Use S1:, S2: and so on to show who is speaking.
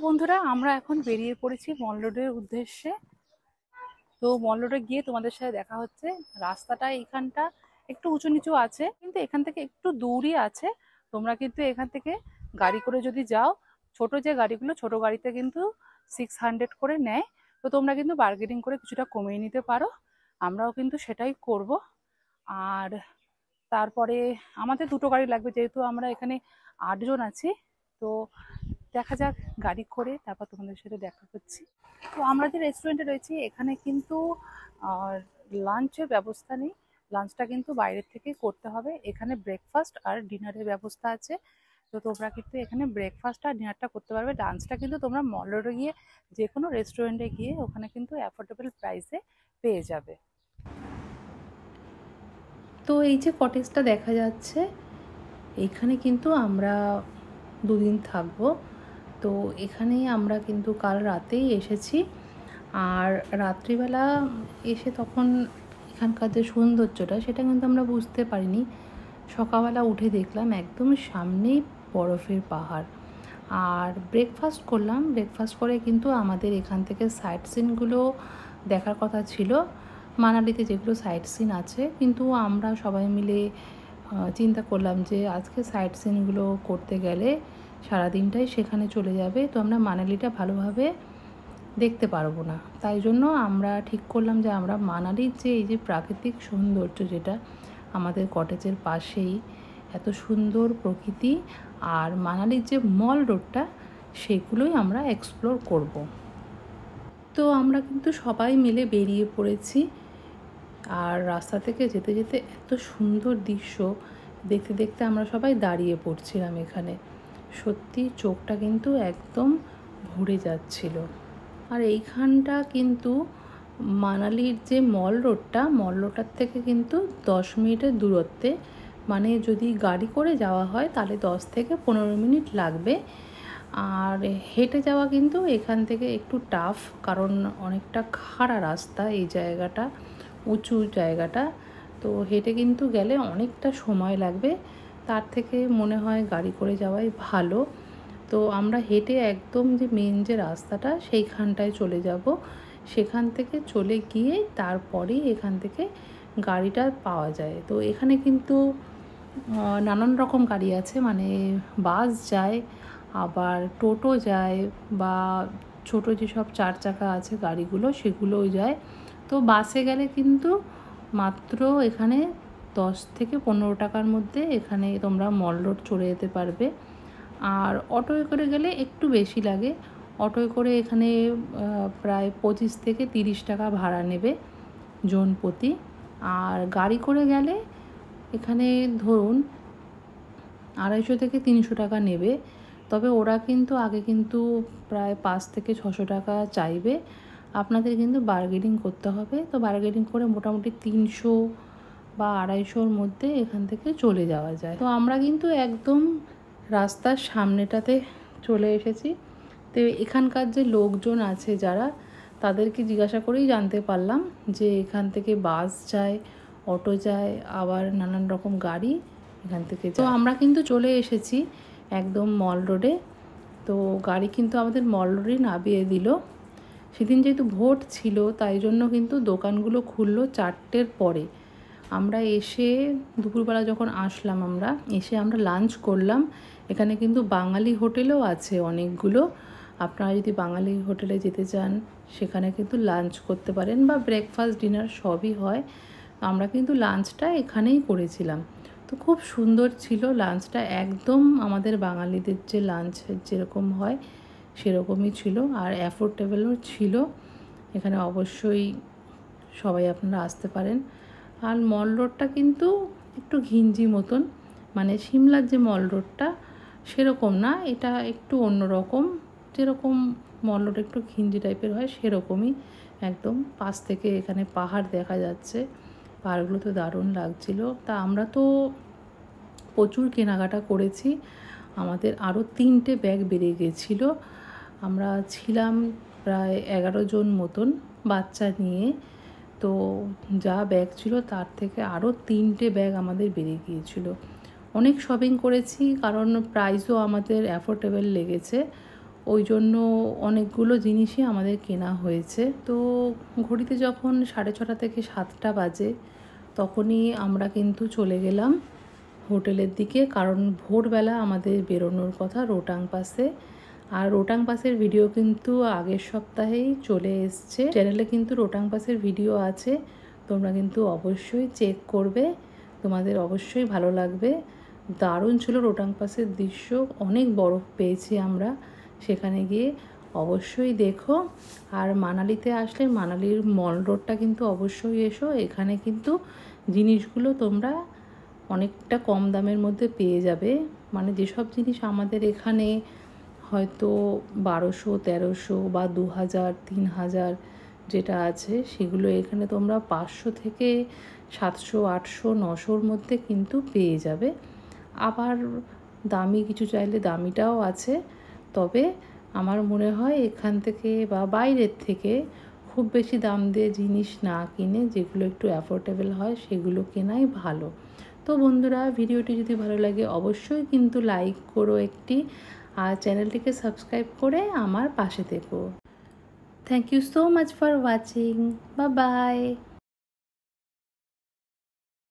S1: বন্ধুরা, আমরা এখন বেরিয়ে পড়েছি মল রোডের উদ্দেশ্যে। তো মল রোডে গিয়ে তোমাদের সাথে দেখা হচ্ছে। রাস্তাটা এইখানটা একটু উঁচু নিচু আছে, কিন্তু এখান থেকে একটু দূরই আছে। তোমরা কিন্তু এখান থেকে গাড়ি করে যদি যাও, ছোট যে গাড়িগুলো, ছোট গাড়িতে কিন্তু 600 করে নেয়। তো তোমরা কিন্তু বার্গেনিং করে কিছুটা কমিয়ে নিতে পারো। আমরাও কিন্তু সেটাই করব। আর তারপরে আমাদের দুটো গাড়ি লাগবে, যেহেতু আমরা এখানে 8 জন আছি। তো দেখা যাক, গাড়ি করে তারপর তোমাদের সাথে দেখা করছি। তো আমরা যে রেস্টুরেন্টে রয়েছি, এখানে কিন্তু লাঞ্চের ব্যবস্থা নেই। লাঞ্চটা কিন্তু বাইরের থেকে করতে হবে। এখানে ব্রেকফাস্ট আর ডিনারের ব্যবস্থা আছে। তো তোমরা কিন্তু এখানে ব্রেকফাস্ট আর ডিনারটা করতে পারবে। লাঞ্চটা কিন্তু তোমরা মল রোডে গিয়ে যে কোনো রেস্টুরেন্টে গিয়ে ওখানে কিন্তু অ্যাফোর্ডেবল প্রাইসে পেয়ে যাবে। তো এই যে কটেজটা দেখা যাচ্ছে, এইখানে কিন্তু আমরা দুদিন থাকবো। তো এখানেই আমরা কিন্তু কাল রাতেই এসেছি। আর রাত্রিবেলা এসে তখন এখানকার যে সৌন্দর্যটা, সেটা কিন্তু আমরা বুঝতে পারিনি। সকালবেলা উঠে দেখলাম একদম সামনেই বরফের পাহাড়। আর ব্রেকফাস্ট করলাম। ব্রেকফাস্ট করে কিন্তু আমাদের এখান থেকে সাইট সিনগুলো দেখার কথা ছিল, মানালিতে যেগুলো সাইট সিন আছে। কিন্তু আমরা সবাই মিলে চিন্তা করলাম যে আজকে সাইট সিনগুলো করতে গেলে সারাদিনটাই সেখানে চলে যাবে, তো আমরা মানালিটা ভালোভাবে দেখতে পারবো না। তাই জন্য আমরা ঠিক করলাম যে আমরা মানালির যে এই যে প্রাকৃতিক সৌন্দর্য, যেটা আমাদের কটেজের পাশেই এত সুন্দর প্রকৃতি, আর মানালির যে মল রোডটা, সেগুলোই আমরা এক্সপ্লোর করব। তো আমরা কিন্তু সবাই মিলে বেরিয়ে পড়েছি। আর রাস্তা থেকে যেতে যেতে এত সুন্দর দৃশ্য দেখতে দেখতে আমরা সবাই দাঁড়িয়ে পড়ছিলাম এখানে। সত্যি চোখটা কিন্তু একদম ভরে যাচ্ছিল। আর এইখানটা কিন্তু মানালির যে মল রোডটার থেকে কিন্তু 10 মিনিটের দূরত্বে। মানে যদি গাড়ি করে যাওয়া হয় তাহলে 10 থেকে 15 মিনিট লাগবে। আর হেঁটে যাওয়া কিন্তু এখান থেকে একটু টাফ, কারণ অনেকটা খাড়া রাস্তা এই জায়গাটা, উঁচু জায়গাটা। তো হেঁটে কিন্তু গেলে অনেকটা সময় লাগবে। তার থেকে মনে হয় গাড়ি করে যাওয়াই ভালো। তো আমরা হেঁটে একদম যে মেন যে রাস্তাটা, সেইখানটায় চলে যাব। সেখান থেকে চলে গিয়ে তারপরেই এখান থেকে গাড়িটা পাওয়া যায়। তো এখানে কিন্তু নানান রকম গাড়ি আছে, মানে বাস যায়, আবার টোটো যায়, বা ছোটো যেসব 4 চাকা আছে গাড়িগুলো, সেগুলোও যায়। তো বাসে গেলে কিন্তু মাত্র এখানে 10 থেকে 15 টাকার মধ্যে এখানে তোমরা মল রোড চলে যেতে পারবে। আর অটোয় করে গেলে একটু বেশি লাগে। অটোয় করে এখানে প্রায় 25 থেকে 30 টাকা ভাড়া নেবে জন প্রতি। আর গাড়ি করে গেলে এখানে ধরুন 250 থেকে 300 টাকা নেবে। তবে ওরা কিন্তু আগে কিন্তু প্রায় 5 থেকে 600 টাকা চাইবে। আপনাদের কিন্তু বার্গেনিং করতে হবে। তো বার্গেনিং করে মোটামুটি 300 বা 250-র মধ্যে এখান থেকে চলে যাওয়া যায়। তো আমরা কিন্তু একদম রাস্তার সামনেটাতে চলে এসেছি। তো এখানকার যে লোকজন আছে যারা, তাদেরকে জিজ্ঞাসা করেই জানতে পারলাম যে এখান থেকে বাস যায়, অটো যায়, আবার নানান রকম গাড়ি এখান থেকে যায়। তো আমরা কিন্তু চলে এসেছি একদম মল রোডে। তো গাড়ি কিন্তু আমাদের মল রোডেই নামিয়ে দিল। সেদিন যেহেতু ভোট ছিল, তাই জন্য কিন্তু দোকানগুলো খুললো 4টের পরে। আমরা এসে দুপুরবেলা যখন আসলাম, আমরা লাঞ্চ করলাম। এখানে কিন্তু বাঙালি হোটেলও আছে অনেকগুলো। আপনারা যদি বাঙালি হোটেলে যেতে চান, সেখানে কিন্তু লাঞ্চ করতে পারেন, বা ব্রেকফাস্ট ডিনার সবই হয়। আমরা কিন্তু লাঞ্চটা এখানেই করেছিলাম। তো খুব সুন্দর ছিল লাঞ্চটা, একদম আমাদের বাঙালিদের যে লাঞ্চ যেরকম হয় সেরকমই ছিল, আর অ্যাফোর্ডেবলও ছিল। এখানে অবশ্যই সবাই আপনারা আসতে পারেন। আর মল রোডটা কিন্তু একটু ঘিঞ্জি মতন, মানে সিমলার যে মল রোডটা সেরকম না, এটা একটু অন্যরকম। যেরকম মল রোড একটু ঘিঞ্জি টাইপের হয়, সেরকমই একদম। পাশ থেকে এখানে পাহাড় দেখা যাচ্ছে, পাহাড়গুলো তো দারুণ লাগছিল। তা আমরা তো প্রচুর কেনাকাটা করেছি। আমাদের আরও 3টে ব্যাগ বেড়ে গেছিলো। আমরা ছিলাম প্রায় 11 জন মতন বাচ্চা নিয়ে। তো যা ব্যাগ ছিল তার থেকে আরও 3টে ব্যাগ আমাদের বেড়ে গিয়েছিলো। অনেক শপিং করেছি, কারণ প্রাইসও আমাদের অ্যাফোর্ডেবল লেগেছে। ওই জন্য অনেকগুলো জিনিসই আমাদের কেনা হয়েছে। তো ঘড়িতে যখন 6:30 থেকে 7টা বাজে তখনই আমরা কিন্তু চলে গেলাম হোটেলের দিকে, কারণ ভোরবেলা আমাদের বেরোনোর কথা রোটাং পাসে। আর রোটাং পাসের ভিডিও কিন্তু আগের সপ্তাহেই চলে এসছে চ্যানেলে, কিন্তু রোটাং পাসের ভিডিও আছে, তোমরা কিন্তু অবশ্যই চেক করবে, তোমাদের অবশ্যই ভালো লাগবে। দারুণ ছিল রোটাং পাসের দৃশ্য, অনেক বরফ পেয়েছি আমরা সেখানে গিয়ে, অবশ্যই দেখো। আর মানালিতে আসলে মানালির মল রোডটা কিন্তু অবশ্যই এসো, এখানে কিন্তু জিনিসগুলো তোমরা অনেকটা কম দামের মধ্যে পেয়ে যাবে। মানে যেসব জিনিস আমাদের এখানে হয়তো 1200, 1300 বা 2000, 3000 যেটা আছে, সেগুলো এখানে তোমরা 500 থেকে 700, 800, 900-র মধ্যে কিন্তু পেয়ে যাবে। আবার দামি কিছু চাইলে দামিটাও আছে। তবে আমার মনে হয় এখান থেকে বা বাইরের থেকে খুব বেশি দাম দিয়ে জিনিস না কিনে যেগুলো একটু অ্যাফোর্ডেবল হয় সেগুলো কেনাই ভালো। তো বন্ধুরা, ভিডিওটি যদি ভালো লাগে অবশ্যই কিন্তু লাইক করো একটি, আর চ্যানেলটিকে সাবস্ক্রাইব করে আমার পাশে থেকো। Thank you so much for watching. Bye by.